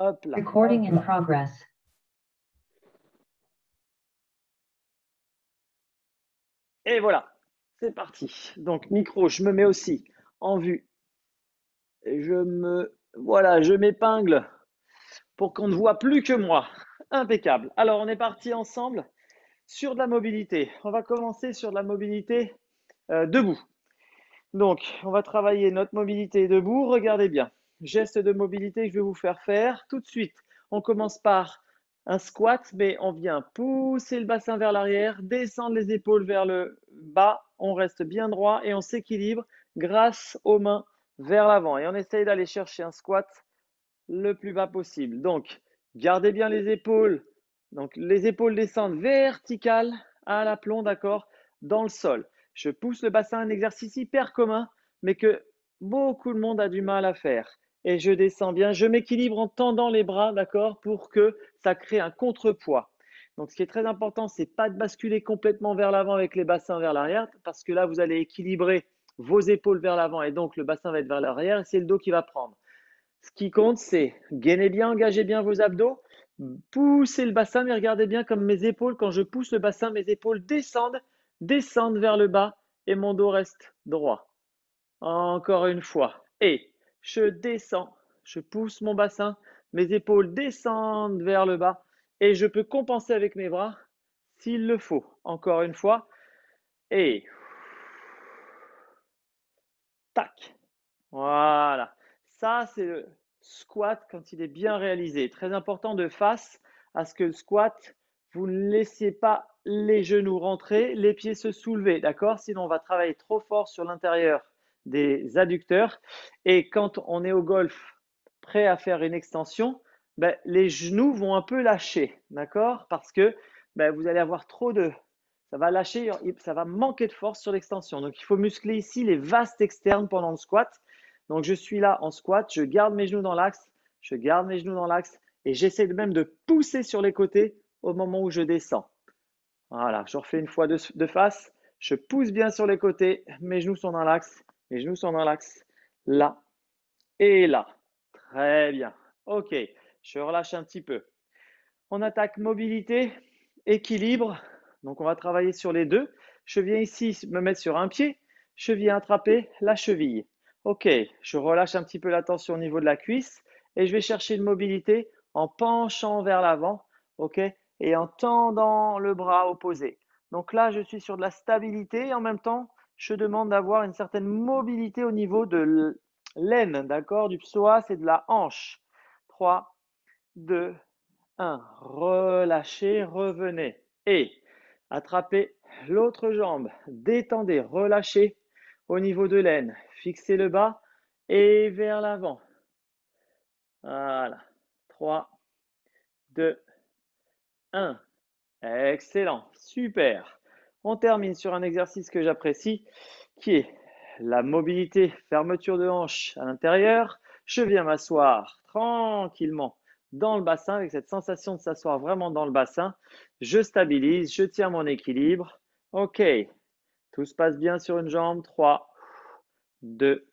Hop là, Recording hop in là. progress. Et voilà, c'est parti. Donc, micro, je me mets aussi en vue. Et voilà, je m'épingle pour qu'on ne voit plus que moi. Impeccable. Alors, on est parti ensemble sur de la mobilité. On va commencer sur de la mobilité debout. Donc, on va travailler notre mobilité debout. Regardez bien. Geste de mobilité que je vais vous faire faire tout de suite. On commence par un squat, mais on vient pousser le bassin vers l'arrière, descendre les épaules vers le bas. On reste bien droit et on s'équilibre grâce aux mains vers l'avant. Et on essaye d'aller chercher un squat le plus bas possible. Donc, gardez bien les épaules. Donc, les épaules descendent verticales à l'aplomb, d'accord, dans le sol. Je pousse le bassin, un exercice hyper commun, mais que beaucoup de monde a du mal à faire. Et je descends bien. Je m'équilibre en tendant les bras, d'accord, pour que ça crée un contrepoids. Donc, ce qui est très important, c'est pas de basculer complètement vers l'avant avec les bassins vers l'arrière, parce que là, vous allez équilibrer vos épaules vers l'avant et donc le bassin va être vers l'arrière et c'est le dos qui va prendre. Ce qui compte, c'est gainez bien, engagez bien vos abdos, poussez le bassin, mais regardez bien comme mes épaules, quand je pousse le bassin, mes épaules descendent vers le bas et mon dos reste droit. Encore une fois. Et je descends, je pousse mon bassin, mes épaules descendent vers le bas et je peux compenser avec mes bras s'il le faut. Encore une fois. Et tac. Voilà. Ça, c'est le squat quand il est bien réalisé. Très important de face à ce que le squat, vous ne laissiez pas les genoux rentrer, les pieds se soulever, d'accord? Sinon, on va travailler trop fort sur l'intérieur des adducteurs. Et quand on est au golf, prêt à faire une extension, ben, les genoux vont un peu lâcher, d'accord? Parce que ben, vous allez avoir trop de… Ça va lâcher, ça va manquer de force sur l'extension. Donc, il faut muscler ici les vastes externes pendant le squat. Donc, je suis là en squat, je garde mes genoux dans l'axe, je garde mes genoux dans l'axe et j'essaie même de pousser sur les côtés au moment où je descends. Voilà, je refais une fois de face, je pousse bien sur les côtés, mes genoux sont dans l'axe, mes genoux sont dans l'axe, là et là. Très bien. Ok, je relâche un petit peu. On attaque mobilité, équilibre. Donc, on va travailler sur les deux. Je viens ici me mettre sur un pied. Je viens attraper la cheville. Ok, je relâche un petit peu la tension au niveau de la cuisse et je vais chercher une mobilité en penchant vers l'avant. Ok, et en tendant le bras opposé. Donc là, je suis sur de la stabilité et en même temps, je demande d'avoir une certaine mobilité au niveau de l'aine, d'accord, du psoas et de la hanche. 3, 2, 1. Relâchez, revenez. Et attrapez l'autre jambe. Détendez, relâchez au niveau de l'aine. Fixez le bas et vers l'avant. Voilà. 3, 2, 1. Excellent. Super. On termine sur un exercice que j'apprécie qui est la mobilité, fermeture de hanche à l'intérieur. Je viens m'asseoir tranquillement dans le bassin avec cette sensation de s'asseoir vraiment dans le bassin. Je stabilise, je tiens mon équilibre. Ok, tout se passe bien sur une jambe. 3, 2,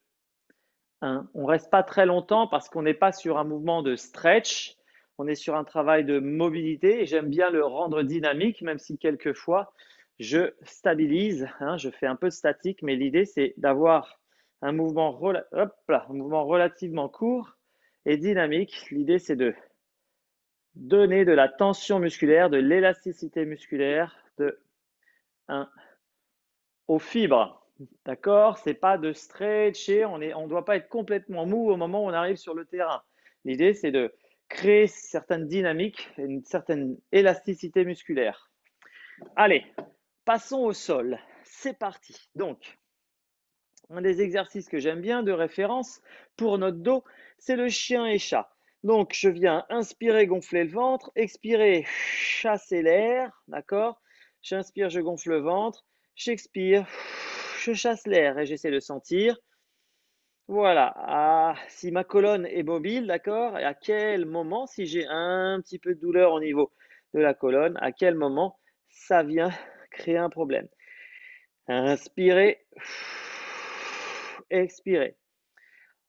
1. On ne reste pas très longtemps parce qu'on n'est pas sur un mouvement de stretch. On est sur un travail de mobilité et j'aime bien le rendre dynamique, même si quelquefois je stabilise, hein, je fais un peu de statique, mais l'idée c'est d'avoir un mouvement, un mouvement relativement court et dynamique. L'idée c'est de donner de la tension musculaire, de l'élasticité musculaire, de 1 aux fibres. D'accord? C'est pas de stretcher, on ne doit pas être complètement mou au moment où on arrive sur le terrain. L'idée, c'est de créer certaines dynamiques, une certaine élasticité musculaire. Allez, passons au sol. C'est parti. Donc, un des exercices que j'aime bien de référence pour notre dos, c'est le chien et chat. Donc, je viens inspirer, gonfler le ventre, expirer, chasser l'air, d'accord? J'inspire, je gonfle le ventre, j'expire, je chasse l'air et j'essaie de sentir. Voilà, si ma colonne est mobile, d'accord? Et à quel moment, si j'ai un petit peu de douleur au niveau de la colonne, à quel moment ça vient créer un problème? Inspirez, expirez.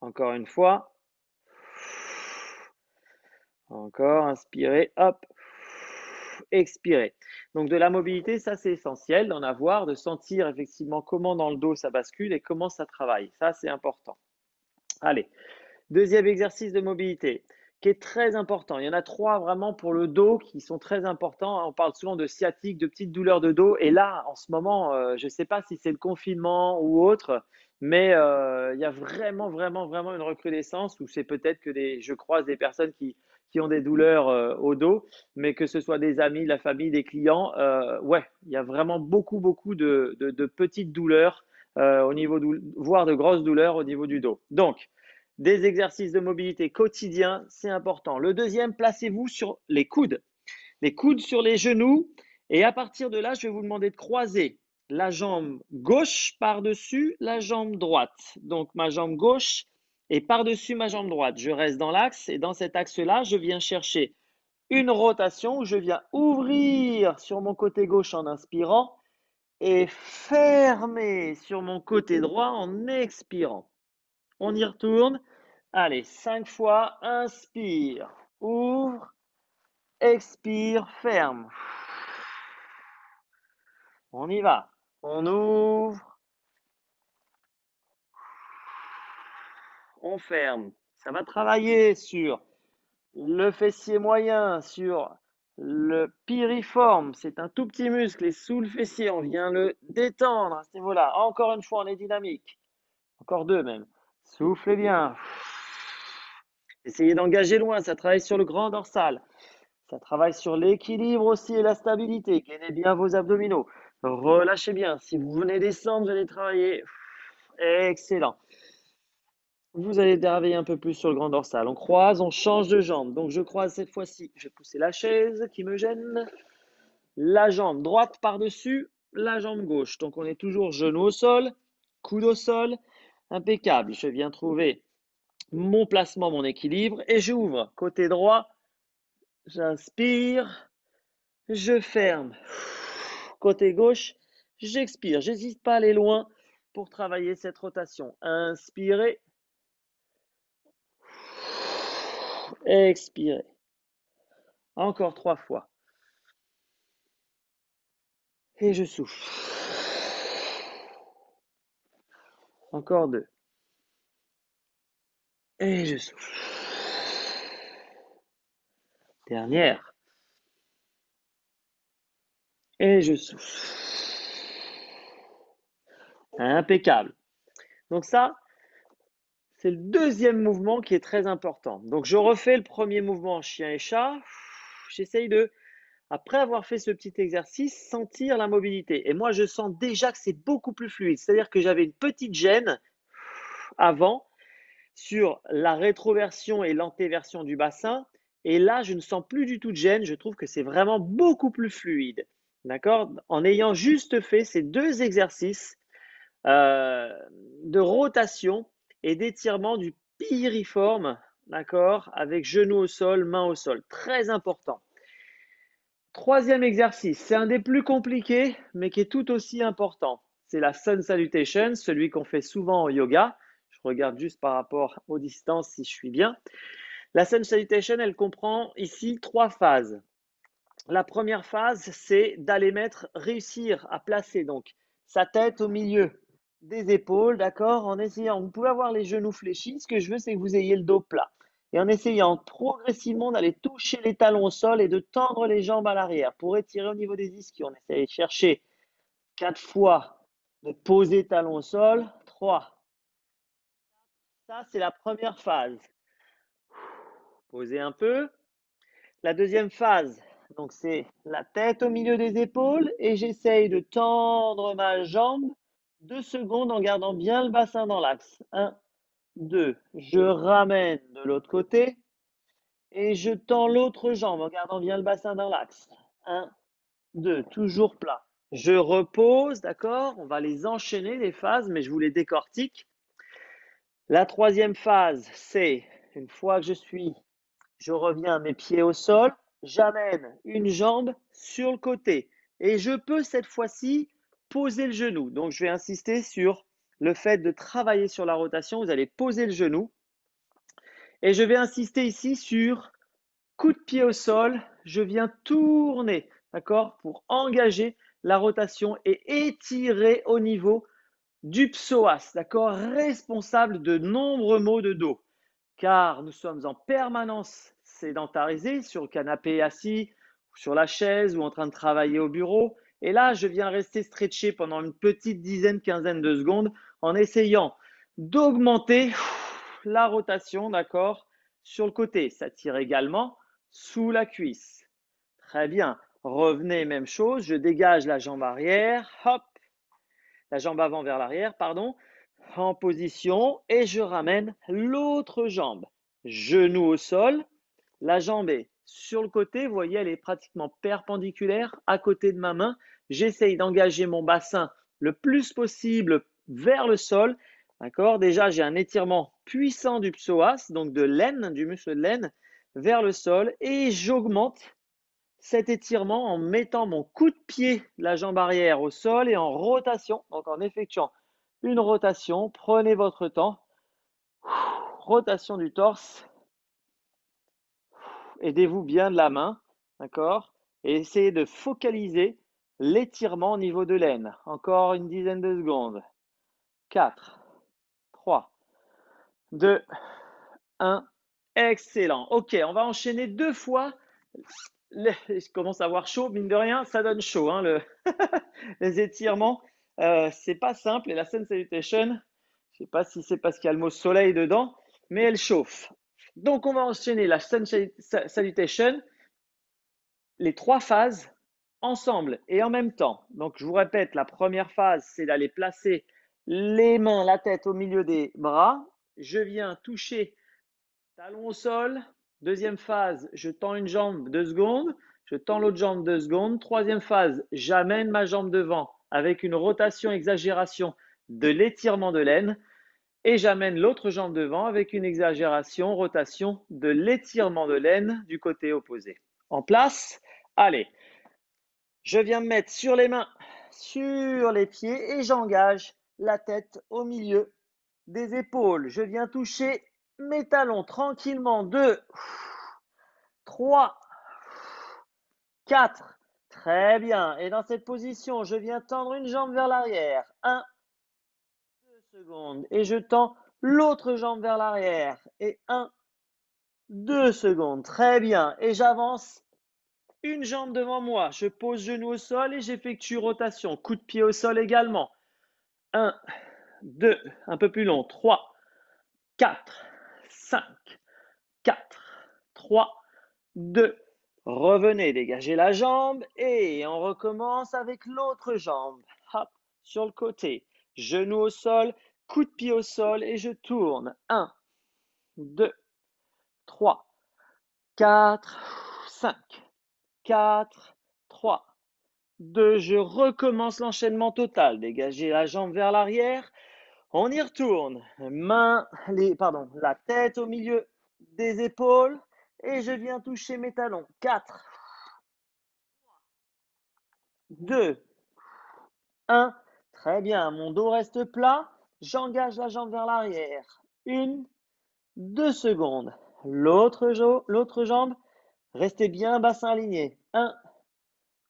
Encore une fois. Encore, inspirez, hop, expirez. Donc de la mobilité, ça c'est essentiel d'en avoir, de sentir effectivement comment dans le dos ça bascule et comment ça travaille. Ça c'est important. Allez, deuxième exercice de mobilité qui est très important. Il y en a trois vraiment pour le dos qui sont très importants. On parle souvent de sciatique, de petites douleurs de dos. Et là, en ce moment, je ne sais pas si c'est le confinement ou autre, mais il y a vraiment, vraiment, vraiment une recrudescence où c'est peut-être que je croise des personnes qui ont des douleurs au dos, mais que ce soit des amis, la famille, des clients, ouais, il y a vraiment beaucoup, beaucoup de petites douleurs au niveau, voire de grosses douleurs au niveau du dos. Donc, des exercices de mobilité quotidiens, c'est important. Le deuxième, placez-vous sur les coudes sur les genoux. Et à partir de là, je vais vous demander de croiser la jambe gauche par-dessus la jambe droite. Donc ma jambe gauche est par-dessus ma jambe droite. Je reste dans l'axe et dans cet axe-là, je viens chercher une rotation où je viens ouvrir sur mon côté gauche en inspirant et fermer sur mon côté droit en expirant. On y retourne. Allez, 5 fois. Inspire, ouvre, expire, ferme. On y va. On ouvre, on ferme. Ça va travailler sur le fessier moyen, sur le piriforme. C'est un tout petit muscle et sous le fessier, on vient le détendre à ce niveau-là. Encore une fois, on est dynamique. Encore deux même. Soufflez bien. Essayez d'engager loin, ça travaille sur le grand dorsal. Ça travaille sur l'équilibre aussi et la stabilité. Gainez bien vos abdominaux. Relâchez bien. Si vous venez descendre, vous allez travailler. Excellent. Vous allez travailler un peu plus sur le grand dorsal. On croise, on change de jambe. Donc je croise cette fois-ci. Je vais pousser la chaise qui me gêne. La jambe droite par-dessus la jambe gauche. Donc on est toujours genou au sol, coude au sol. Impeccable. Je viens trouver mon placement, mon équilibre et j'ouvre. Côté droit, j'inspire. Je ferme. Côté gauche, j'expire. J'hésite pas à aller loin pour travailler cette rotation. Inspirez. Expirez. Encore 3 fois. Et je souffle. Encore 2. Et je souffle. Dernière. Et je souffle. Impeccable. Donc ça, c'est le deuxième mouvement qui est très important. Donc je refais le premier mouvement chien et chat. J'essaye de, après avoir fait ce petit exercice, sentir la mobilité. Et moi, je sens déjà que c'est beaucoup plus fluide. C'est-à-dire que j'avais une petite gêne avant sur la rétroversion et l'antéversion du bassin. Et là, je ne sens plus du tout de gêne. Je trouve que c'est vraiment beaucoup plus fluide. D'accord? En ayant juste fait ces deux exercices de rotation et d'étirement du piriforme, d'accord, avec genou au sol, main au sol. Très important. Troisième exercice, c'est un des plus compliqués, mais qui est tout aussi important. C'est la Sun Salutation, celui qu'on fait souvent en yoga. Je regarde juste par rapport aux distances si je suis bien. La Sun Salutation, elle comprend ici 3 phases. La première phase, c'est d'aller réussir à placer donc sa tête au milieu des épaules, d'accord, en essayant, vous pouvez avoir les genoux fléchis, ce que je veux, c'est que vous ayez le dos plat. Et en essayant progressivement d'aller toucher les talons au sol et de tendre les jambes à l'arrière pour étirer au niveau des ischions. On essaye de chercher 4 fois de poser talons au sol, 3. Ça, c'est la première phase. Posez un peu. La deuxième phase, donc c'est la tête au milieu des épaules et j'essaye de tendre ma jambe 2 secondes en gardant bien le bassin dans l'axe. 1, 2. Je ramène de l'autre côté et je tends l'autre jambe en gardant bien le bassin dans l'axe. 1, 2. Toujours plat. Je repose, d'accord? On va les enchaîner, les phases, mais je vous les décortique. La troisième phase, c'est une fois que je reviens à mes pieds au sol, j'amène une jambe sur le côté et je peux cette fois-ci poser le genou. Donc je vais insister sur le fait de travailler sur la rotation. Vous allez poser le genou et je vais insister ici sur coup de pied au sol, je viens tourner, d'accord, pour engager la rotation et étirer au niveau du psoas, d'accord, responsable de nombreux maux de dos, car nous sommes en permanence sédentarisés sur le canapé assis, sur la chaise ou en train de travailler au bureau. Et là, je viens rester stretché pendant une petite dizaine, quinzaine de secondes en essayant d'augmenter la rotation, d'accord, sur le côté. Ça tire également sous la cuisse. Très bien. Revenez, même chose. Je dégage la jambe arrière. Hop. La jambe avant vers l'arrière, pardon. En position. Et je ramène l'autre jambe. Genou au sol. La jambe est sur le côté. Vous voyez, elle est pratiquement perpendiculaire à côté de ma main. J'essaye d'engager mon bassin le plus possible vers le sol. D'accord? Déjà, j'ai un étirement puissant du psoas, donc de l'aine, du muscle de l'aine, vers le sol. Et j'augmente cet étirement en mettant mon coup de pied de la jambe arrière au sol et en rotation, donc en effectuant une rotation. Prenez votre temps. Rotation du torse. Aidez-vous bien de la main, d'accord? Et essayez de focaliser l'étirement au niveau de l'aine. Encore une dizaine de secondes. 4, 3, 2, 1. Excellent. Ok, on va enchaîner 2 fois. Je commence à avoir chaud, mine de rien, ça donne chaud, hein, les étirements. C'est pas simple. Et la Sun Salutation, je sais pas si c'est parce qu'il y a le mot soleil dedans, mais elle chauffe. Donc, on va enchaîner la Sun Salutation, les 3 phases ensemble et en même temps. Donc, je vous répète, la première phase, c'est d'aller placer les mains, la tête au milieu des bras. Je viens toucher talon au sol. Deuxième phase, je tends une jambe 2 secondes. Je tends l'autre jambe 2 secondes. Troisième phase, j'amène ma jambe devant avec une rotation, exagération de l'étirement de l'aine. Et j'amène l'autre jambe devant avec une exagération, rotation de l'étirement de l'aine du côté opposé. En place, allez, je viens me mettre sur les mains, sur les pieds et j'engage la tête au milieu des épaules. Je viens toucher mes talons tranquillement. 2, 3, 4. Très bien. Et dans cette position, je viens tendre une jambe vers l'arrière. 1, 2 secondes. Et je tends l'autre jambe vers l'arrière. Et 1, 2 secondes. Très bien. Et j'avance une jambe devant moi. Je pose genou au sol et j'effectue rotation. Coup de pied au sol également. 1, 2, un peu plus long. 3, 4, 5, 4, 3, 2. Revenez, dégagez la jambe et on recommence avec l'autre jambe. Hop, sur le côté. Genou au sol, coup de pied au sol et je tourne. 1, 2, 3, 4, 5, 4, 3, 2. Je recommence l'enchaînement total. Dégagez la jambe vers l'arrière. On y retourne. La tête au milieu des épaules et je viens toucher mes talons. 4, 2, 1. Très bien. Mon dos reste plat. J'engage la jambe vers l'arrière. 1, 2 secondes. L'autre jambe, restez bien bassin aligné. 1,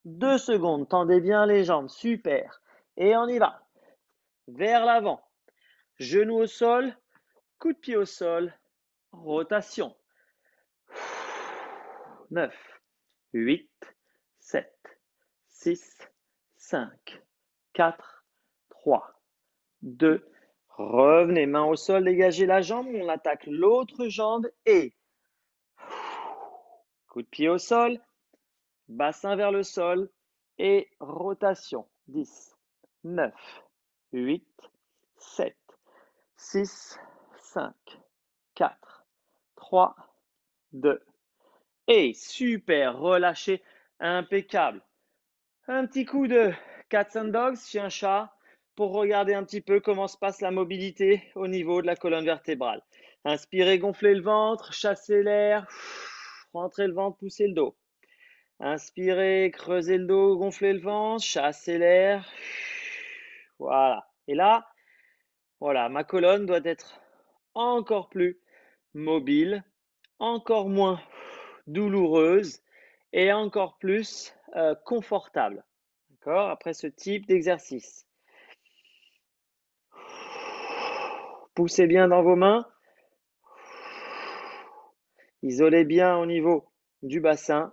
2 secondes. Tendez bien les jambes. Super. Et on y va. Vers l'avant. Genou au sol. Coup de pied au sol. Rotation. 9, 8, 7, 6, 5, 4, 3, 2. Revenez, main au sol, dégagez la jambe. On attaque l'autre jambe et coup de pied au sol, bassin vers le sol et rotation. 10, 9, 8, 7, 6, 5, 4, 3, 2. Et super, relâchez, impeccable. Un petit coup de cats and dogs, chien-chat, pour regarder un petit peu comment se passe la mobilité au niveau de la colonne vertébrale. Inspirez, gonflez le ventre, chassez l'air, rentrez le ventre, poussez le dos. Inspirez, creusez le dos, gonflez le ventre, chassez l'air. Voilà. Et là, voilà, ma colonne doit être encore plus mobile, encore moins douloureuse et encore plus confortable. D'accord? Après ce type d'exercice. Poussez bien dans vos mains. Isolez bien au niveau du bassin.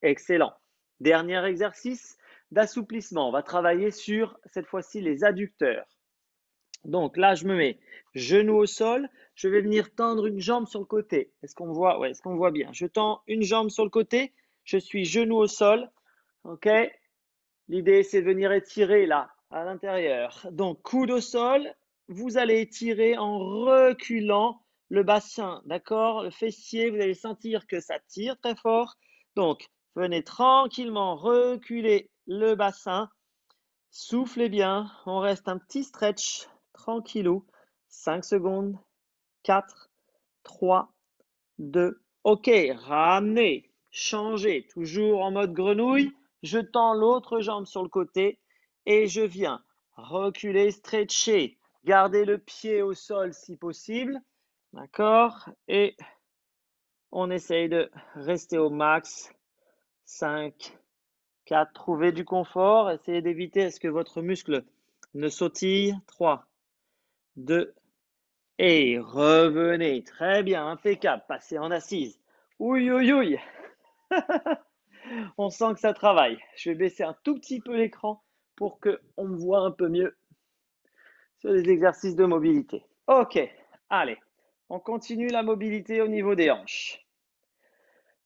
Excellent. Dernier exercice d'assouplissement. On va travailler sur, cette fois-ci, les adducteurs. Donc là, je me mets genou au sol. Je vais venir tendre une jambe sur le côté. Est-ce qu'on voit? Ouais, est-ce qu'on voit bien? Je tends une jambe sur le côté. Je suis genou au sol. OK? L'idée, c'est de venir étirer là, à l'intérieur. Donc, coude au sol. Vous allez étirer en reculant le bassin. D'accord? Le fessier, vous allez sentir que ça tire très fort. Donc, venez tranquillement reculer le bassin. Soufflez bien. On reste un petit stretch. Tranquillou. 5 secondes. 4, 3, 2. OK. Ramenez. Changez. Toujours en mode grenouille. Je tends l'autre jambe sur le côté et je viens reculer, stretcher. Gardez le pied au sol si possible. D'accord? Et on essaye de rester au max. 5, 4. Trouvez du confort. Essayez d'éviter à ce que votre muscle ne sautille. 3, 2, et revenez. Très bien, impeccable. Passez en assise. Ouïe, ouïe, ouïe. On sent que ça travaille. Je vais baisser un tout petit peu l'écran pour qu'on me voit un peu mieux sur les exercices de mobilité. Ok, allez, on continue la mobilité au niveau des hanches.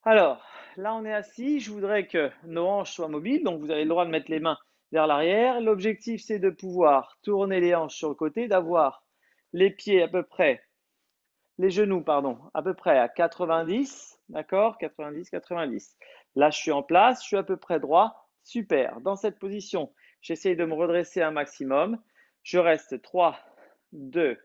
Alors, là on est assis, je voudrais que nos hanches soient mobiles, donc vous avez le droit de mettre les mains vers l'arrière. L'objectif c'est de pouvoir tourner les hanches sur le côté, d'avoir les pieds à peu près, les genoux, pardon, à peu près à 90, d'accord? 90, 90. Là, je suis en place, je suis à peu près droit. Super. Dans cette position, j'essaye de me redresser un maximum. Je reste 3, 2,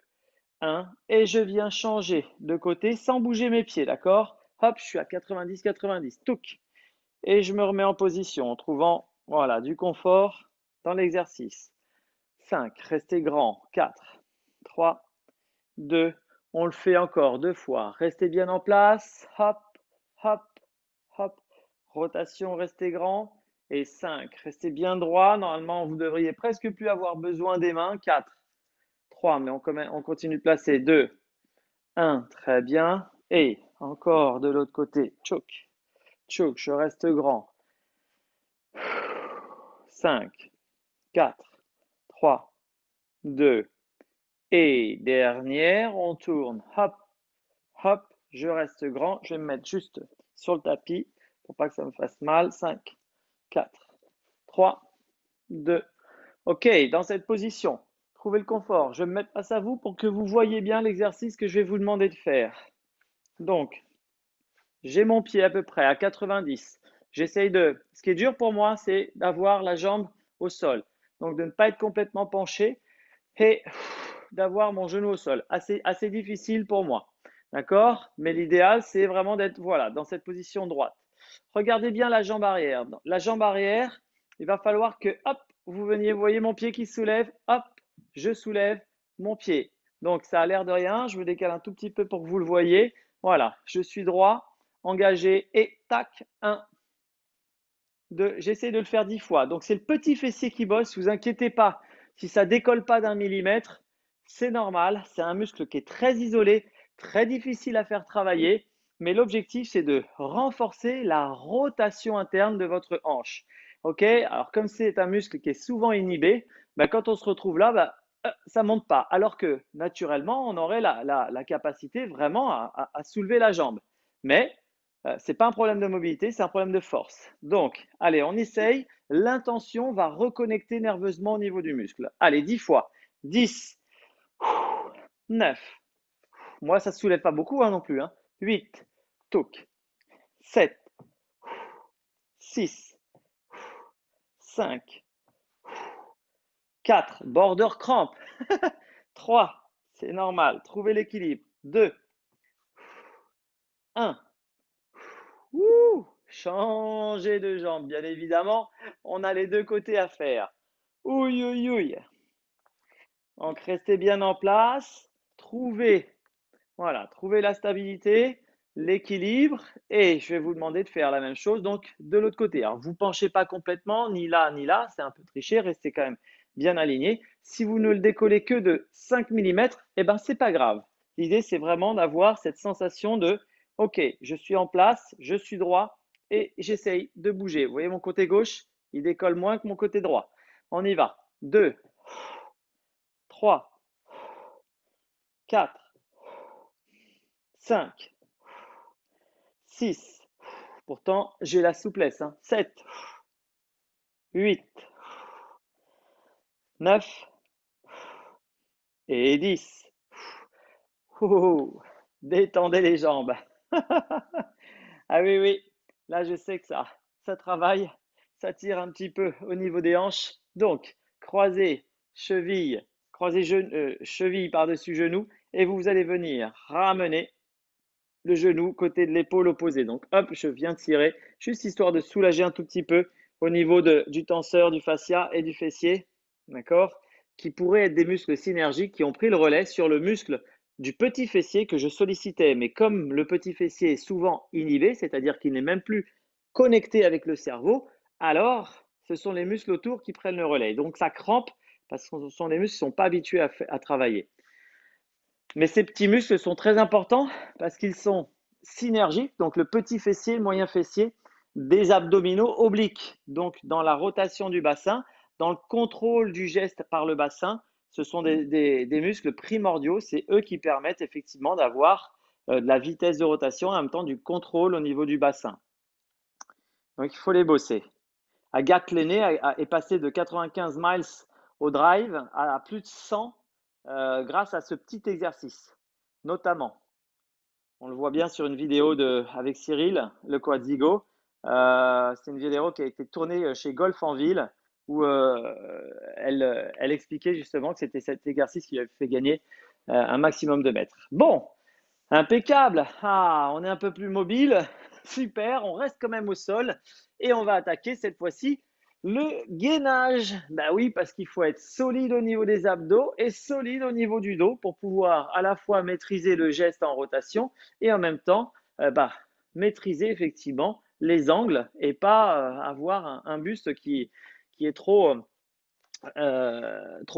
1 et je viens changer de côté sans bouger mes pieds, d'accord? Hop, je suis à 90, 90. Touc. Et je me remets en position en trouvant, voilà, du confort dans l'exercice. 5, restez grand. 4, 3, 2, on le fait encore 2 fois. Restez bien en place. Hop, hop, hop. Rotation, restez grand. Et 5, restez bien droit. Normalement, vous devriez presque plus avoir besoin des mains. 4, 3, mais on continue de placer. 2, 1, très bien. Et encore de l'autre côté. Choke, choke, je reste grand. 5, 4, 3, 2, et dernière, on tourne. Hop, hop, je reste grand. Je vais me mettre juste sur le tapis pour pas que ça me fasse mal. 5, 4, 3, 2. OK, dans cette position, trouvez le confort. Je vais me mettre face à vous pour que vous voyez bien l'exercice que je vais vous demander de faire. Donc, j'ai mon pied à peu près à 90. J'essaye de… Ce qui est dur pour moi, c'est d'avoir la jambe au sol. Donc, de ne pas être complètement penché et d'avoir mon genou au sol. Assez difficile pour moi. D'accord? Mais l'idéal, c'est vraiment d'être voilà, dans cette position droite. Regardez bien la jambe arrière. La jambe arrière, il va falloir que, hop, vous veniez, vous voyez mon pied qui se soulève, hop, je soulève mon pied. Donc, ça a l'air de rien. Je me décale un tout petit peu pour que vous le voyez. Voilà, je suis droit, engagé et tac, 1, 2. J'essaie de le faire 10 fois. Donc, c'est le petit fessier qui bosse. Ne vous inquiétez pas. Si ça décolle pas d'un millimètre, c'est normal. C'est un muscle qui est très isolé, très difficile à faire travailler. Mais l'objectif, c'est de renforcer la rotation interne de votre hanche. OK? Alors, comme c'est un muscle qui est souvent inhibé, quand on se retrouve là, ça ne monte pas. Alors que naturellement, on aurait la capacité vraiment à soulever la jambe. Mais ce n'est pas un problème de mobilité, c'est un problème de force. Donc, allez, on essaye. L'intention va reconnecter nerveusement au niveau du muscle. Allez, 10 fois. 10, 9. Moi, ça ne soulève pas beaucoup non plus. 8, touc. 7, 6, 5, 4, border cramp. 3, c'est normal. Trouvez l'équilibre. 2, 1. Ouh, changer de jambe, bien évidemment. On a les deux côtés à faire. Ouille, ouille, ouille. Donc, restez bien en place. Trouvez, voilà, trouvez la stabilité. l'équilibre et je vais vous demander de faire la même chose donc de l'autre côté. Alors, vous ne penchez pas complètement, ni là, c'est un peu triché, restez quand même bien aligné. Si vous ne le décollez que de 5 mm, eh ben, ce n'est pas grave. L'idée, c'est vraiment d'avoir cette sensation de « Ok, je suis en place, je suis droit et j'essaye de bouger ». Vous voyez, mon côté gauche, il décolle moins que mon côté droit. On y va. 2, 3, 4, 5, 6. Pourtant, j'ai la souplesse. 7, 8, 9 et 10. Détendez les jambes. Ah oui, oui. Là, je sais que ça travaille. Ça tire un petit peu au niveau des hanches. Donc, croisez cheville, cheville par-dessus genou et vous allez venir ramener le genou côté de l'épaule opposée. Donc, hop, je viens tirer, juste histoire de soulager un tout petit peu au niveau du tenseur, du fascia et du fessier, d'accord, qui pourraient être des muscles synergiques qui ont pris le relais sur le muscle du petit fessier que je sollicitais. Mais comme le petit fessier est souvent inhibé, c'est-à-dire qu'il n'est même plus connecté avec le cerveau, alors ce sont les muscles autour qui prennent le relais. Donc, ça crampe parce que ce sont des muscles qui ne sont pas habitués à travailler. Mais ces petits muscles sont très importants parce qu'ils sont synergiques, donc le petit fessier, le moyen fessier, des abdominaux obliques. Donc dans la rotation du bassin, dans le contrôle du geste par le bassin, ce sont des muscles primordiaux. C'est eux qui permettent effectivement d'avoir de la vitesse de rotation et en même temps du contrôle au niveau du bassin. Donc il faut les bosser. Agathe Lenné est passé de 95 miles au drive à plus de 100 grâce à ce petit exercice, notamment. On le voit bien sur une vidéo avec Cyril, le Quadzigo. C'est une vidéo qui a été tournée chez Golf en Ville où elle expliquait justement que c'était cet exercice qui lui avait fait gagner un maximum de mètres. Bon, impeccable. Ah, on est un peu plus mobile. Super, on reste quand même au sol et on va attaquer cette fois-ci le gainage. Bah oui, parce qu'il faut être solide au niveau des abdos et solide au niveau du dos pour pouvoir à la fois maîtriser le geste en rotation et en même temps maîtriser effectivement les angles et pas avoir un buste qui est trop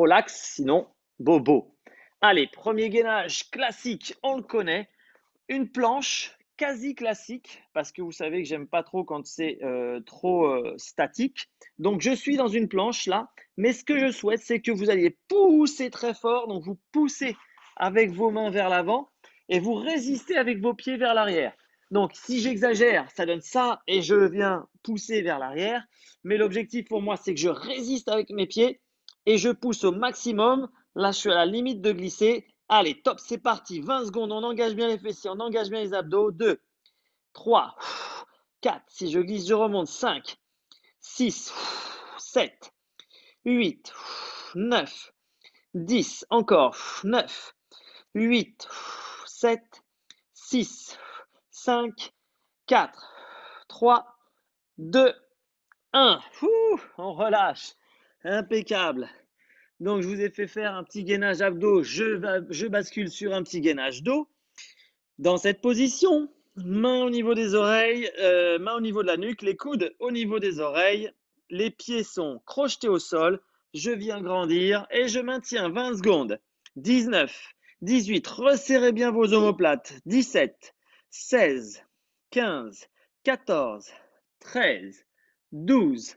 laxe, sinon bobo. Allez, premier gainage classique, on le connaît. Une planche quasi classique, parce que vous savez que j'aime pas trop quand c'est trop statique. Donc je suis dans une planche là, mais ce que je souhaite, c'est que vous alliez pousser très fort. Donc vous poussez avec vos mains vers l'avant et vous résistez avec vos pieds vers l'arrière. Donc si j'exagère, ça donne ça et je viens pousser vers l'arrière. Mais l'objectif pour moi, c'est que je résiste avec mes pieds et je pousse au maximum. Là, je suis à la limite de glisser. Allez, top, c'est parti. 20 secondes, on engage bien les fessiers, on engage bien les abdos. 2, 3, 4. Si je glisse, je remonte. 5, 6, 7, 8, 9, 10. Encore. 9, 8, 7, 6, 5, 4, 3, 2, 1. On relâche. Impeccable. Donc, je vous ai fait faire un petit gainage abdos. Je bascule sur un petit gainage dos. Dans cette position, main au niveau des oreilles, main au niveau de la nuque, les coudes au niveau des oreilles. Les pieds sont crochetés au sol. Je viens grandir et je maintiens 20 secondes. 19, 18, resserrez bien vos omoplates. 17, 16, 15, 14, 13, 12,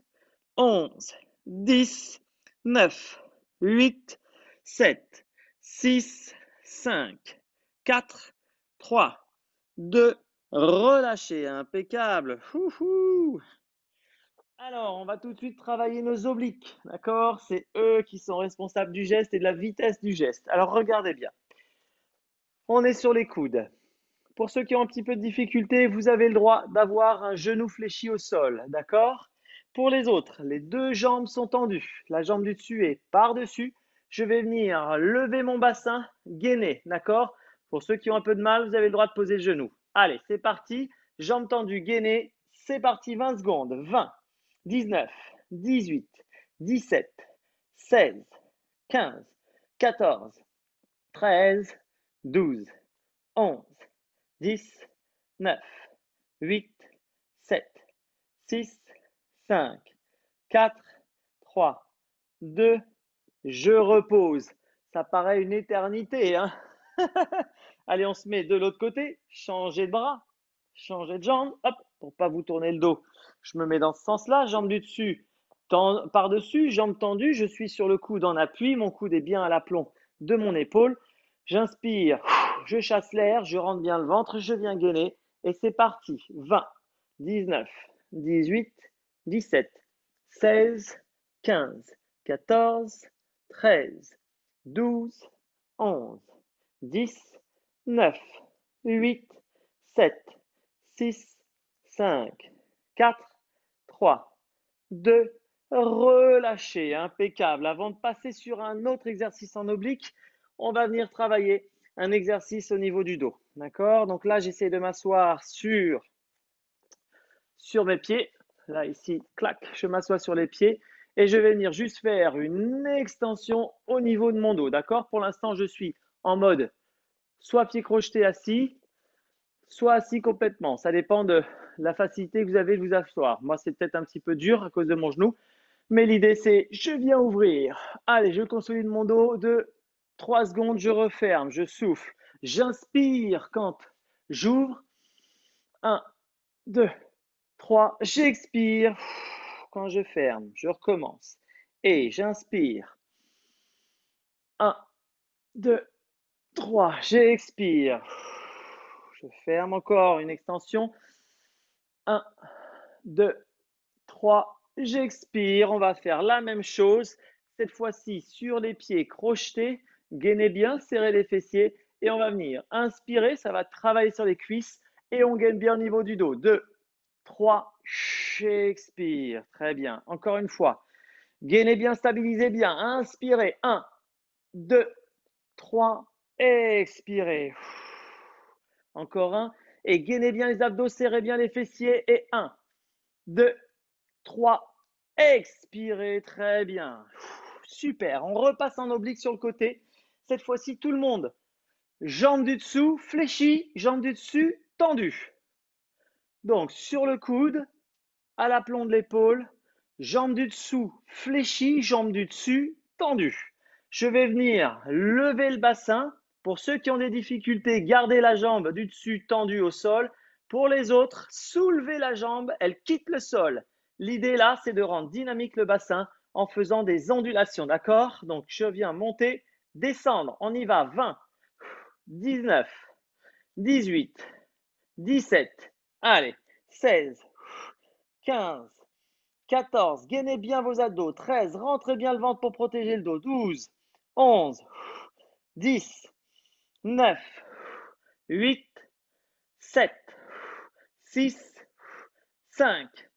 11, 10, 9, 8, 7, 6, 5, 4, 3, 2, relâchez, impeccable. Alors, on va tout de suite travailler nos obliques, d'accord? C'est eux qui sont responsables du geste et de la vitesse du geste. Alors, regardez bien. On est sur les coudes. Pour ceux qui ont un petit peu de difficulté, vous avez le droit d'avoir un genou fléchi au sol, d'accord? Pour les autres, les deux jambes sont tendues. La jambe du dessus est par-dessus. Je vais venir lever mon bassin, gainer, d'accord? Pour ceux qui ont un peu de mal, vous avez le droit de poser le genou. Allez, c'est parti. Jambes tendues, gainer. C'est parti, 20 secondes. 20, 19, 18, 17, 16, 15, 14, 13, 12, 11, 10, 9, 8, 7, 6, 5, 4, 3, 2, je repose. Ça paraît une éternité, hein? Allez, on se met de l'autre côté. Changez de bras, changez de jambe. Hop, pour pas vous tourner le dos. Je me mets dans ce sens-là, jambe du dessus, par-dessus, jambes tendues. Je suis sur le coude en appui. Mon coude est bien à l'aplomb de mon épaule. J'inspire, je chasse l'air, je rentre bien le ventre, je viens gainer. Et c'est parti. 20, 19, 18, 17, 16, 15, 14, 13, 12, 11, 10, 9, 8, 7, 6, 5, 4, 3, 2, relâchez, impeccable. Avant de passer sur un autre exercice en oblique, on va venir travailler un exercice au niveau du dos. D'accord? Donc là, j'essaie de m'asseoir sur mes pieds. Là, ici, clac, je m'assois sur les pieds et je vais venir juste faire une extension au niveau de mon dos. D'accord? Pour l'instant, je suis en mode soit pied crocheté assis, soit assis complètement. Ça dépend de la facilité que vous avez de vous asseoir. Moi, c'est peut-être un petit peu dur à cause de mon genou, mais l'idée, c'est je viens ouvrir. Allez, je consolide mon dos de 3 secondes, je referme, je souffle. J'inspire quand j'ouvre. 1, 2, 3, j'expire. Quand je ferme, je recommence. Et j'inspire. 1, 2, 3, j'expire. Je ferme encore une extension. 1, 2, 3, j'expire. On va faire la même chose. Cette fois-ci sur les pieds crochetés. Gainez bien, serrez les fessiers. Et on va venir inspirer. Ça va travailler sur les cuisses. Et on gagne bien au niveau du dos. 2, 3, j'expire. Très bien. Encore une fois. Gainez bien, stabilisez bien. Inspirez. 1, 2, 3, expirez. Encore un. Et gainez bien les abdos, serrez bien les fessiers. Et 1, 2, 3, expirez. Très bien. Super. On repasse en oblique sur le côté. Cette fois-ci, tout le monde. Jambes du dessous, fléchies. Jambes du dessus, tendues. Donc, sur le coude, à l'aplomb de l'épaule. Jambes du dessous, fléchies. Jambes du dessus, tendues. Je vais venir lever le bassin. Pour ceux qui ont des difficultés, gardez la jambe du dessus tendue au sol. Pour les autres, soulevez la jambe, elle quitte le sol. L'idée là, c'est de rendre dynamique le bassin en faisant des ondulations, d'accord? Donc, je viens monter, descendre. On y va. 20, 19, 18, 17, allez, 16, 15, 14, gainez bien vos abdos. 13, rentrez bien le ventre pour protéger le dos. 12, 11, 10, 9, 8, 7, 6, 5,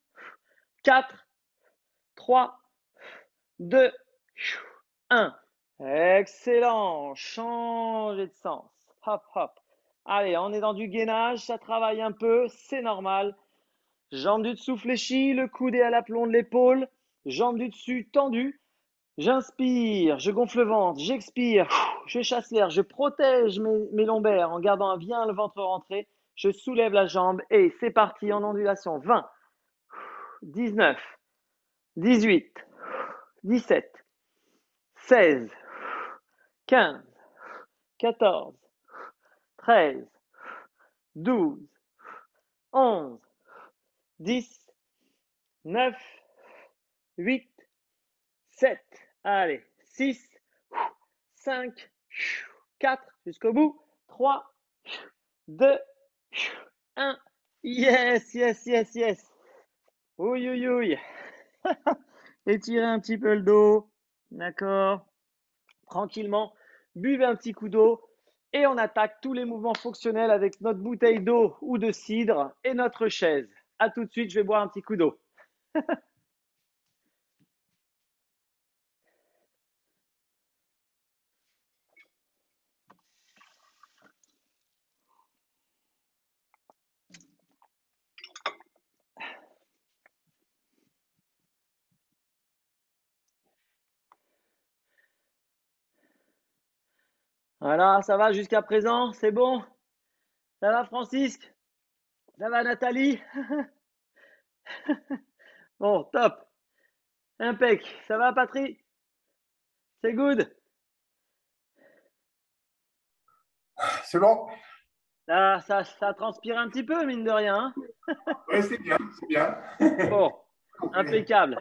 4, 3, 2, 1. Excellent. Changez de sens. Hop, hop. Allez, on est dans du gainage, ça travaille un peu, c'est normal. Jambes du dessous fléchies, le coude est à l'aplomb de l'épaule. Jambes du dessus tendues. J'inspire, je gonfle le ventre, j'expire, je chasse l'air, je protège mes lombaires en gardant bien le ventre rentré. Je soulève la jambe et c'est parti en ondulation. 20, 19, 18, 17, 16, 15, 14, 13, 12, 11, 10, 9, 8, 7, allez, 6, 5, 4, jusqu'au bout, 3, 2, 1. Yes, yes, yes, yes. Oui, oui, oui. Étirez un petit peu le dos. D'accord. Tranquillement. Buvez un petit coup d'eau. Et on attaque tous les mouvements fonctionnels avec notre bouteille d'eau ou de cidre et notre chaise. A tout de suite, je vais boire un petit coup d'eau. Voilà, ça va jusqu'à présent? C'est bon? Ça va, Francisque? Ça va, Nathalie? Bon, top. Impec. Ça va, Patrick? C'est good? C'est bon? Ça transpire un petit peu, mine de rien, hein. Oui, c'est bien, c'est bien. Bon, impeccable.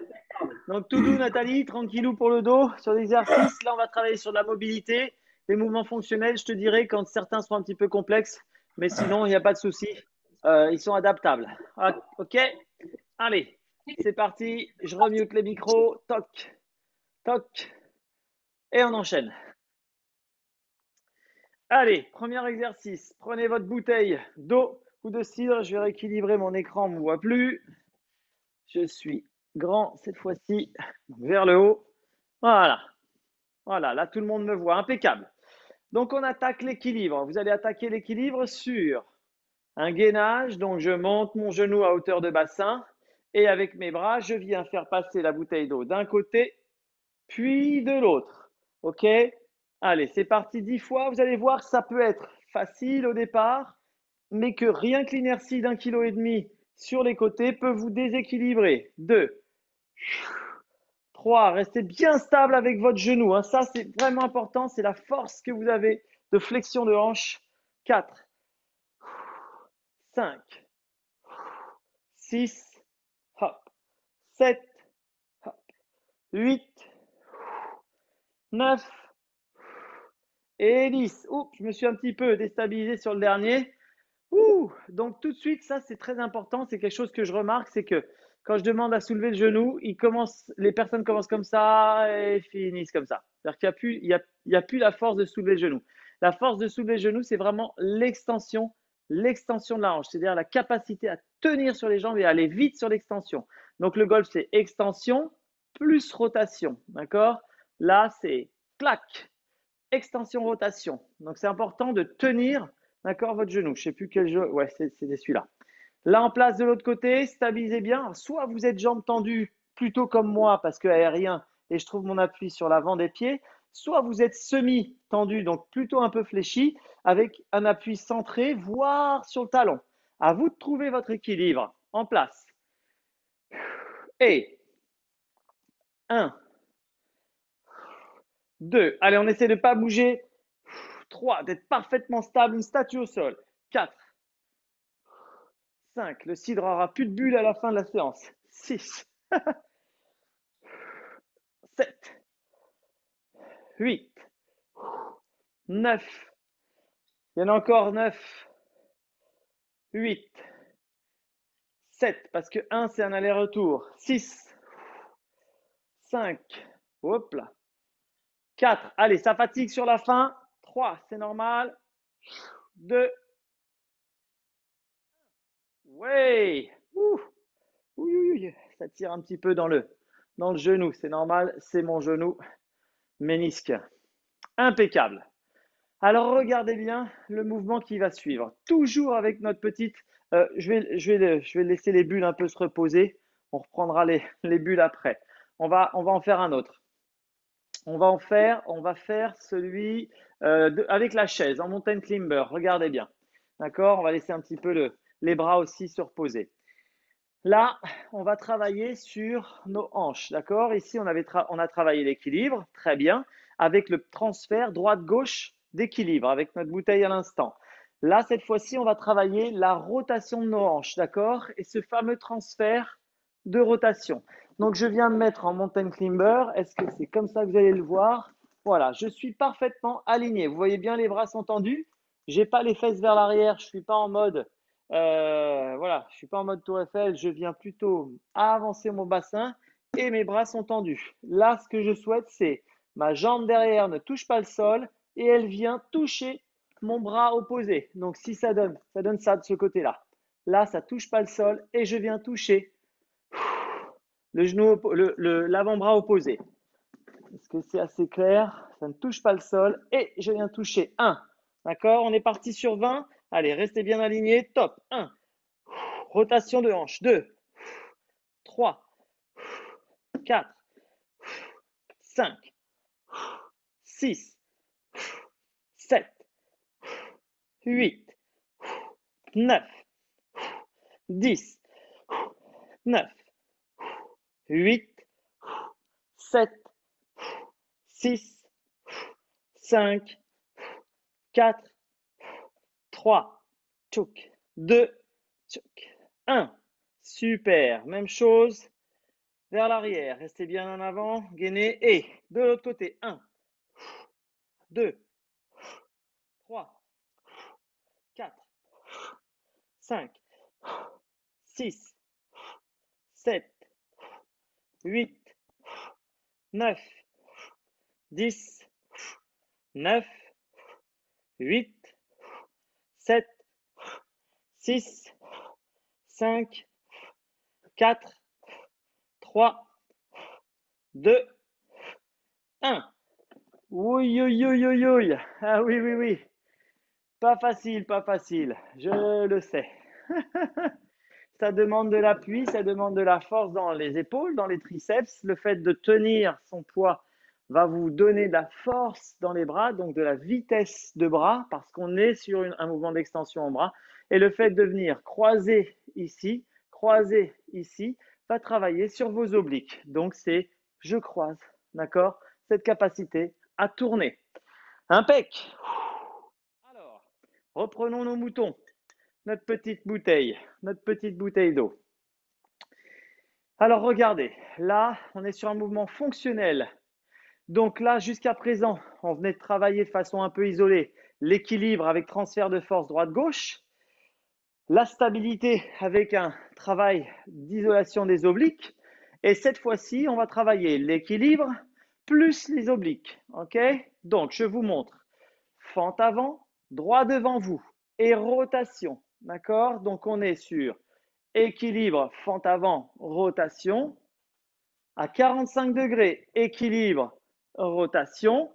Donc, tout doux, Nathalie, tranquillou pour le dos sur l'exercice. Là, on va travailler sur la mobilité, les mouvements fonctionnels, je te dirais, quand certains sont un petit peu complexes. Mais sinon, il n'y a pas de souci. Ils sont adaptables. Ah, OK? Allez, c'est parti. Je remute les micros. Toc, toc. Et on enchaîne. Allez, premier exercice. Prenez votre bouteille d'eau ou de cidre. Je vais rééquilibrer mon écran, on ne me voit plus. Je suis grand cette fois-ci, vers le haut. Voilà. Voilà, là tout le monde me voit. Impeccable. Donc on attaque l'équilibre. Vous allez attaquer l'équilibre sur un gainage. Donc je monte mon genou à hauteur de bassin et avec mes bras, je viens faire passer la bouteille d'eau d'un côté puis de l'autre. OK? Allez, c'est parti 10 fois. Vous allez voir, ça peut être facile au départ, mais que rien que l'inertie d'un kilo et demi sur les côtés peut vous déséquilibrer. 2, 3, restez bien stable avec votre genou, hein. Ça, c'est vraiment important. C'est la force que vous avez de flexion de hanche. 4, 5, 6, hop, 7, hop, 8, 9, et 10. Oups, je me suis un petit peu déstabilisé sur le dernier. Ouh, donc tout de suite, ça c'est très important. C'est quelque chose que je remarque, c'est que quand je demande à soulever le genou, les personnes commencent comme ça et finissent comme ça. C'est-à-dire qu'il n'y a plus, il y a plus la force de soulever le genou. La force de soulever le genou, c'est vraiment l'extension de la hanche, c'est-à-dire la capacité à tenir sur les jambes et à aller vite sur l'extension. Donc le golf, c'est extension plus rotation, d'accord? Là, c'est clac, extension rotation. Donc c'est important de tenir, d'accord, votre genou. Je ne sais plus quel jeu. Ouais, c'est celui-là. Là en place de l'autre côté, stabilisez bien. Soit vous êtes jambes tendues, plutôt comme moi parce que aérien et je trouve mon appui sur l'avant des pieds. Soit vous êtes semi-tendu, donc plutôt un peu fléchi, avec un appui centré, voire sur le talon. À vous de trouver votre équilibre en place. Et 1, 2. Allez, on essaie de ne pas bouger. 3, d'être parfaitement stable, une statue au sol. 4, 5, le cidre aura plus de bulles à la fin de la séance. 6, 7, 8, 9, il y en a encore 9, 8, 7, parce que 1 c'est un aller-retour. 6, 5, hop là. 4, allez, ça fatigue sur la fin. 3, c'est normal. 2, ouais, ouh, ça tire un petit peu dans le genou, c'est normal, c'est mon genou ménisque. Impeccable. Alors regardez bien le mouvement qui va suivre. Toujours avec notre petite. Je vais laisser les bulles un peu se reposer. On reprendra les bulles après. On va en faire un autre. On va faire celui avec la chaise en mountain climber. Regardez bien. D'accord? On va laisser un petit peu les bras aussi se reposer. Là, on va travailler sur nos hanches. D'accord? Ici, on a travaillé l'équilibre. Très bien. Avec le transfert droite-gauche d'équilibre, avec notre bouteille à l'instant. Là, cette fois-ci, on va travailler la rotation de nos hanches. D'accord? Et ce fameux transfert de rotation. Donc, je viens me mettre en mountain climber. Est-ce que c'est comme ça que vous allez le voir? Voilà, je suis parfaitement aligné. Vous voyez bien, les bras sont tendus. Je n'ai pas les fesses vers l'arrière. Je ne suis pas en mode voilà, je suis pas en mode tour Eiffel, je viens plutôt à avancer mon bassin et mes bras sont tendus. Là, ce que je souhaite, c'est ma jambe derrière ne touche pas le sol et elle vient toucher mon bras opposé. Donc, si ça donne ça de ce côté-là. Là, ça touche pas le sol et je viens toucher le genou, l'avant-bras opposé. Est-ce que c'est assez clair? Ça ne touche pas le sol et je viens toucher 1. D'accord? On est parti sur 20. Allez, restez bien alignés. Top. 1. Rotation de hanche. 2, 3, 4, 5, 6, 7, 8, 9, 10, 9, 8, 7, 6, 5, 4, 3, tchouk, 2, tchouk, 1. Super. Même chose vers l'arrière. Restez bien en avant. Gainez. Et de l'autre côté. 1, 2, 3, 4, 5, 6, 7, 8, 9, 10, 9, 8, 7, 6, 5, 4, 3, 2, 1. Oui, oui, oui, oui, oui. Ah oui, oui, oui. Pas facile, pas facile. Je le sais. Ça demande de l'appui, ça demande de la force dans les épaules, dans les triceps. Le fait de tenir son poids va vous donner de la force dans les bras, donc de la vitesse de bras, parce qu'on est sur un mouvement d'extension en bras. Et le fait de venir croiser ici, va travailler sur vos obliques. Donc c'est je croise, d'accord? Cette capacité à tourner. Impec. Alors, reprenons nos moutons, notre petite bouteille d'eau. Alors regardez, là, on est sur un mouvement fonctionnel. Donc là, jusqu'à présent, on venait de travailler de façon un peu isolée l'équilibre avec transfert de force droite-gauche, la stabilité avec un travail d'isolation des obliques. Et cette fois-ci, on va travailler l'équilibre plus les obliques. OK? Donc, je vous montre. Fente avant, droit devant vous et rotation. D'accord? Donc, on est sur équilibre, fente avant, rotation. À 45 degrés, équilibre, rotation.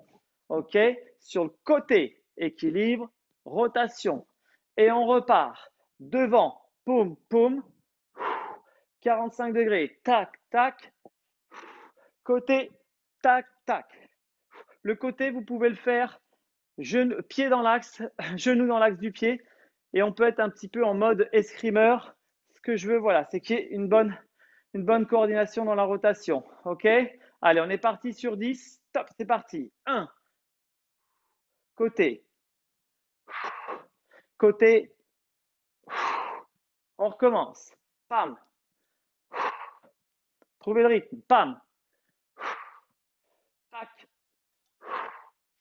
OK? Sur le côté, équilibre, rotation. Et on repart. Devant, poum, poum. 45 degrés, tac, tac. Côté, tac, tac. Le côté, vous pouvez le faire pied dans l'axe, genou dans l'axe du pied. Et on peut être un petit peu en mode escrimeur. Ce que je veux, voilà, c'est qu'il y ait une bonne coordination dans la rotation. OK? Allez, on est parti sur 10. Top, c'est parti. 1. Côté. Côté. On recommence. Pam. Trouvez le rythme. Pam. Tac.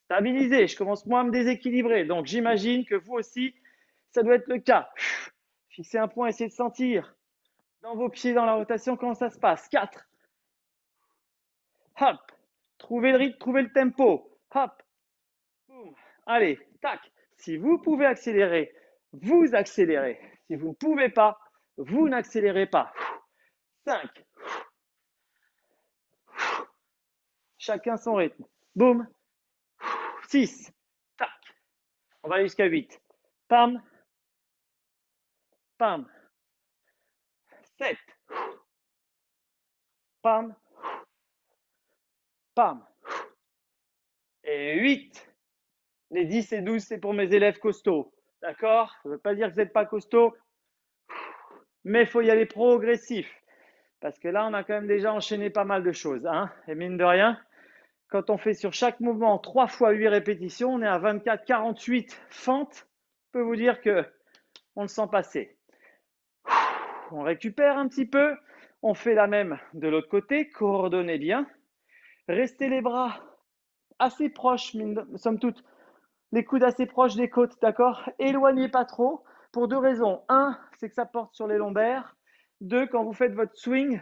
Stabilisé. Je commence moi à me déséquilibrer. Donc, j'imagine que vous aussi, ça doit être le cas. Fixez un point, essayez de sentir dans vos pieds, dans la rotation, comment ça se passe. 4. Hop. Trouvez le rythme, trouvez le tempo. Hop. Boum. Allez, tac. Si vous pouvez accélérer, vous accélérez. Si vous ne pouvez pas, vous n'accélérez pas. 5. Chacun son rythme. Boum. 6. Tac. On va aller jusqu'à 8. Pam. Pam. 7. Pam. Pam. Et 8. Les 10 et 12, c'est pour mes élèves costauds. D'accord? Ça ne veut pas dire que vous n'êtes pas costaud, mais il faut y aller progressif. Parce que là, on a quand même déjà enchaîné pas mal de choses. Hein. Et mine de rien, quand on fait sur chaque mouvement 3 fois 8 répétitions, on est à 24, 48 fentes. Je peux vous dire qu'on le sent passer. On récupère un petit peu. On fait la même de l'autre côté. Coordonnez bien. Restez les bras assez proches, somme toute. Les coudes assez proches des côtes, d'accord? Éloignez pas trop. Pour 2 raisons. 1, c'est que ça porte sur les lombaires. 2, quand vous faites votre swing,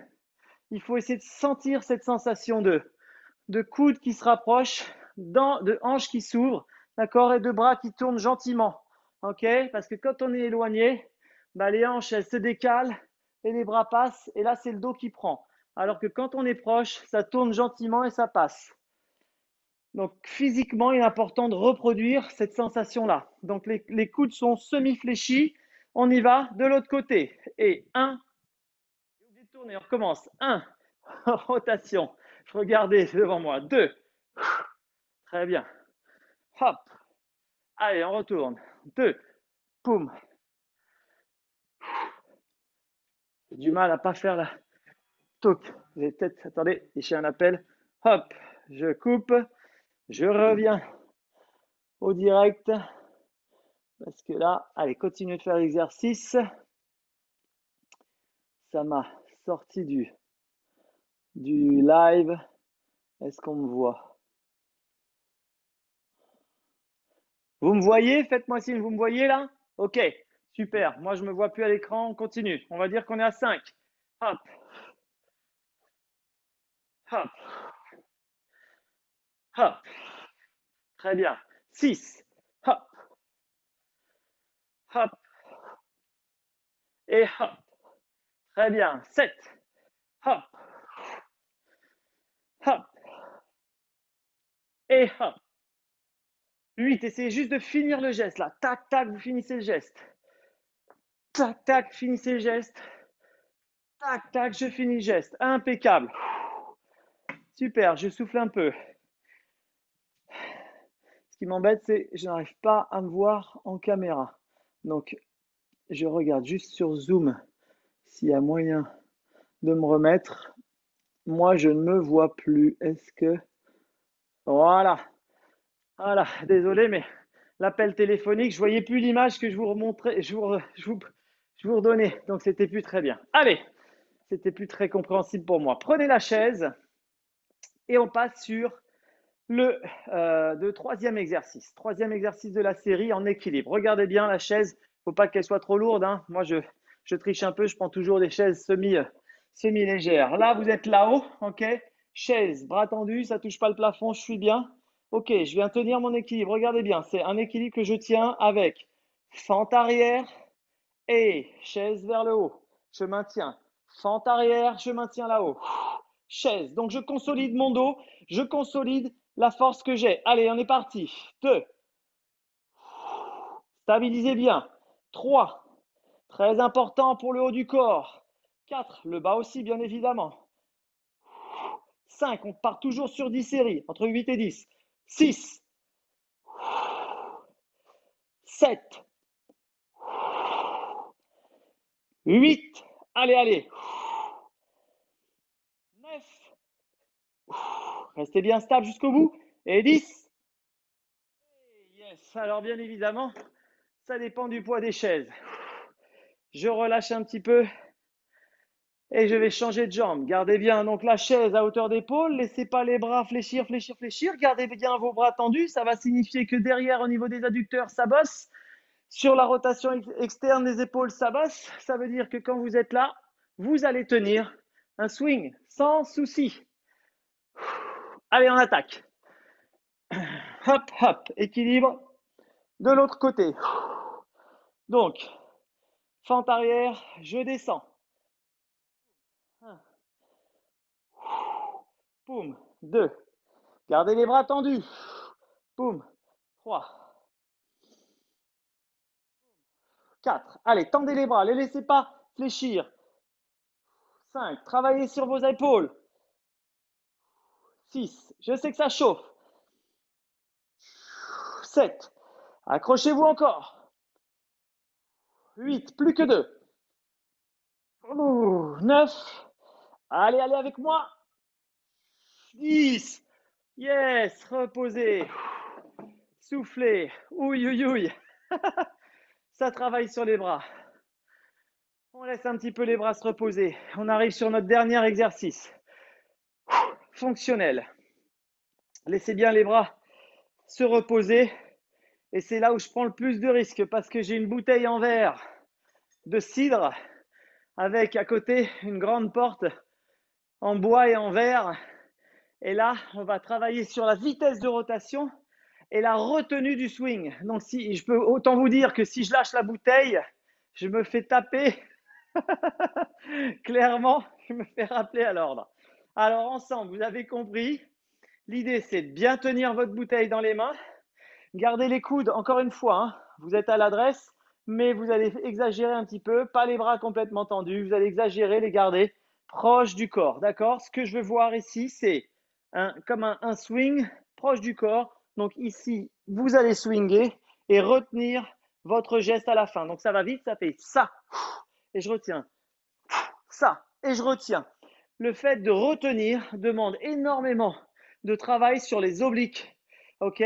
il faut essayer de sentir cette sensation de coude qui se rapproche, de hanches qui s'ouvrent, d'accord, et de bras qui tournent gentiment, ok? Parce que quand on est éloigné, bah, les hanches elles se décalent et les bras passent, et là c'est le dos qui prend. Alors que quand on est proche, ça tourne gentiment et ça passe. Donc physiquement, il est important de reproduire cette sensation-là. Donc les coudes sont semi-fléchis. On y va de l'autre côté. Et 1, j'ai oublié de tourner, on recommence. 1, rotation. Je regardais devant moi. 2, très bien. Hop. Allez, on retourne. 2, poum. J'ai du mal à pas faire la toc. Vous avez peut-être, attendez, j'ai un appel. Hop, je coupe, je reviens au direct. Parce que là, allez, continuez de faire l'exercice. Ça m'a sorti du live. Est-ce qu'on me voit? Vous me voyez? Faites-moi signe, vous me voyez là? Ok, super. Moi, je ne me vois plus à l'écran. On continue. On va dire qu'on est à 5. Hop, hop, hop. Très bien. 6. Hop, hop et hop. Très bien. 7. Hop, hop et hop. 8. Essayez juste de finir le geste là. Tac, tac, vous finissez le geste. Tac, tac, finissez le geste. Tac, tac, je finis le geste. Impeccable. Super, je souffle un peu. Ce qui m'embête, c'est que je n'arrive pas à me voir en caméra. Donc, je regarde juste sur Zoom s'il y a moyen de me remettre. Moi, je ne me vois plus. Est-ce que... Voilà. Voilà. Désolé, mais l'appel téléphonique, je ne voyais plus l'image que je vous remontrais, je vous redonnais. Donc, c'était plus très bien. Allez, c'était plus très compréhensible pour moi. Prenez la chaise et on passe sur le troisième exercice. Troisième exercice de la série en équilibre. Regardez bien la chaise. Il ne faut pas qu'elle soit trop lourde. Hein. Moi, je triche un peu. Je prends toujours des chaises semi-légères. Là, vous êtes là-haut. OK. Chaise, bras tendus. Ça ne touche pas le plafond. Je suis bien. OK. Je viens tenir mon équilibre. Regardez bien. C'est un équilibre que je tiens avec fente arrière et chaise vers le haut. Je maintiens. Fente arrière. Je maintiens là-haut. Chaise. Donc, je consolide mon dos. Je consolide la force que j'ai. Allez, on est parti. 2. Stabilisez bien. 3. Très important pour le haut du corps. 4. Le bas aussi, bien évidemment. 5. On part toujours sur 10 séries, entre 8 et 10. 6. 7. 8. Allez, allez. 9. Restez bien stable jusqu'au bout. Et 10. Yes. Alors, bien évidemment, ça dépend du poids des chaises. Je relâche un petit peu et je vais changer de jambe. Gardez bien donc la chaise à hauteur d'épaule. Laissez pas les bras fléchir, fléchir, fléchir. Gardez bien vos bras tendus. Ça va signifier que derrière, au niveau des adducteurs, ça bosse. Sur la rotation externe des épaules, ça bosse. Ça veut dire que quand vous êtes là, vous allez tenir un swing sans souci. Allez, on attaque. Hop, hop, équilibre. De l'autre côté. Donc, fente arrière, je descends. Poum, 2. Gardez les bras tendus. Poum, 3. 4. Allez, tendez les bras, ne les laissez pas fléchir. 5. Travaillez sur vos épaules. 6. Je sais que ça chauffe. 7. Accrochez-vous encore. 8. Plus que 2. 9. Allez, allez avec moi. 10. Yes, reposez. Soufflez. Ouille, ouille, ouille. Ça travaille sur les bras. On laisse un petit peu les bras se reposer. On arrive sur notre dernier exercice. Fonctionnel. Laissez bien les bras se reposer. Et c'est là où je prends le plus de risques parce que j'ai une bouteille en verre de cidre avec à côté une grande porte en bois et en verre. Et là, on va travailler sur la vitesse de rotation et la retenue du swing. Donc, si je peux autant vous dire que si je lâche la bouteille, je me fais taper. Clairement, je me fais rappeler à l'ordre. Alors, ensemble, vous avez compris. L'idée, c'est de bien tenir votre bouteille dans les mains. Gardez les coudes, encore une fois, hein, vous êtes à l'adresse, mais vous allez exagérer un petit peu, pas les bras complètement tendus, vous allez exagérer, les garder proches du corps, d'accord? Ce que je veux voir ici, c'est comme un swing proche du corps. Donc ici, vous allez swinger et retenir votre geste à la fin. Donc ça va vite, ça fait ça. Et je retiens ça, et je retiens. Le fait de retenir demande énormément de travail sur les obliques. OK?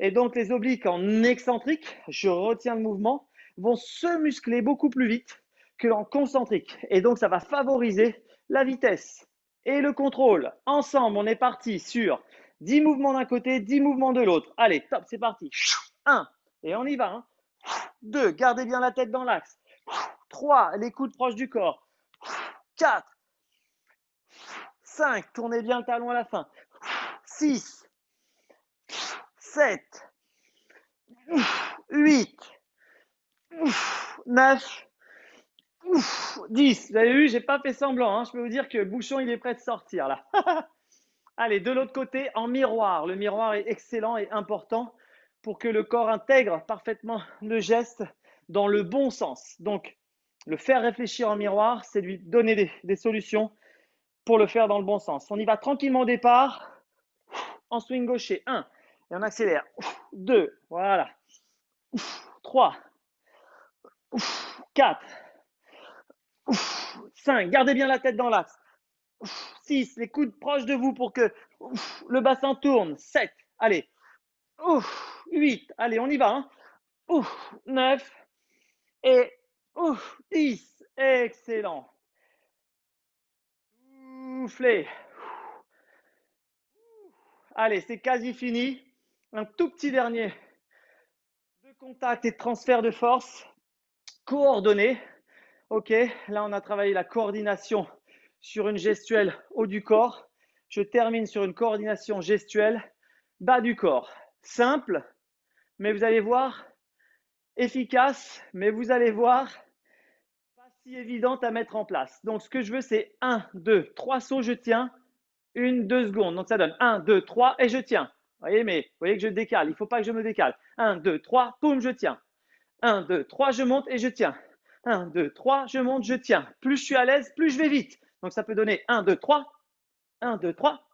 Et donc, les obliques en excentrique, je retiens le mouvement, vont se muscler beaucoup plus vite que en concentrique. Et donc, ça va favoriser la vitesse et le contrôle. Ensemble, on est parti sur 10 mouvements d'un côté, 10 mouvements de l'autre. Allez, top, c'est parti. 1, et on y va. 2, gardez bien la tête dans l'axe. 3, les coudes proches du corps. 4, 5, tournez bien le talon à la fin. 6, 7, 8, 9, 10. Vous avez vu, j'ai pas fait semblant. Hein. Je peux vous dire que le bouchon, il est prêt de sortir là. Allez, de l'autre côté, en miroir. Le miroir est excellent et important pour que le corps intègre parfaitement le geste dans le bon sens. Donc, le faire réfléchir en miroir, c'est lui donner des solutions pour le faire dans le bon sens. On y va tranquillement au départ, en swing gaucher. 1, et on accélère. 2, voilà. 3, 4, 5, gardez bien la tête dans l'axe. 6, les coudes proches de vous pour que le bassin tourne. 7, allez. 8, allez, on y va. 9 et 10. Excellent. Soufflez. Allez, c'est quasi fini. Un tout petit dernier de contact et de transfert de force coordonné. Ok, là on a travaillé la coordination sur une gestuelle haut du corps. Je termine sur une coordination gestuelle bas du corps. Simple, mais vous allez voir, efficace, mais vous allez voir, pas si évidente à mettre en place. Donc ce que je veux, c'est 1, 2, 3 sauts, je tiens, 1, 2 secondes. Donc ça donne 1, 2, 3 et je tiens. Vous voyez, mais vous voyez que je décale, il ne faut pas que je me décale. 1, 2, 3, boum, je tiens. 1, 2, 3, je monte et je tiens. 1, 2, 3, je monte, je tiens. Plus je suis à l'aise, plus je vais vite. Donc ça peut donner 1, 2, 3, 1, 2, 3,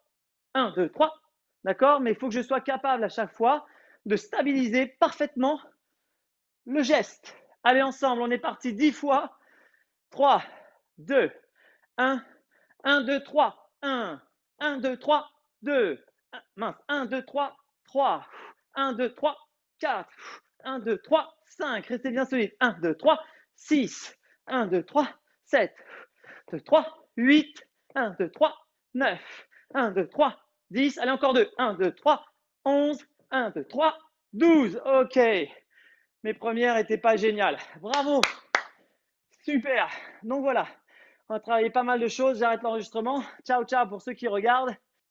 1, 2, 3. D'accord? Mais il faut que je sois capable à chaque fois de stabiliser parfaitement le geste. Allez, ensemble, on est parti 10 fois. 3, 2, 1, 1, 2, 3, 1, 1, 2, 3, 2, 1, 2, 3, 3, 1, 2, 3, 4, 1, 2, 3, 5, restez bien solide, 1, 2, 3, 6, 1, 2, 3, 7, 2, 3, 8, 1, 2, 3, 9, 1, 2, 3, 10, allez encore 2, 1, 2, 3, 11, 1, 2, 3, 12, ok. Mes premières n'étaient pas géniales, bravo, super. Donc voilà, on a travaillé pas mal de choses, j'arrête l'enregistrement, ciao ciao pour ceux qui regardent.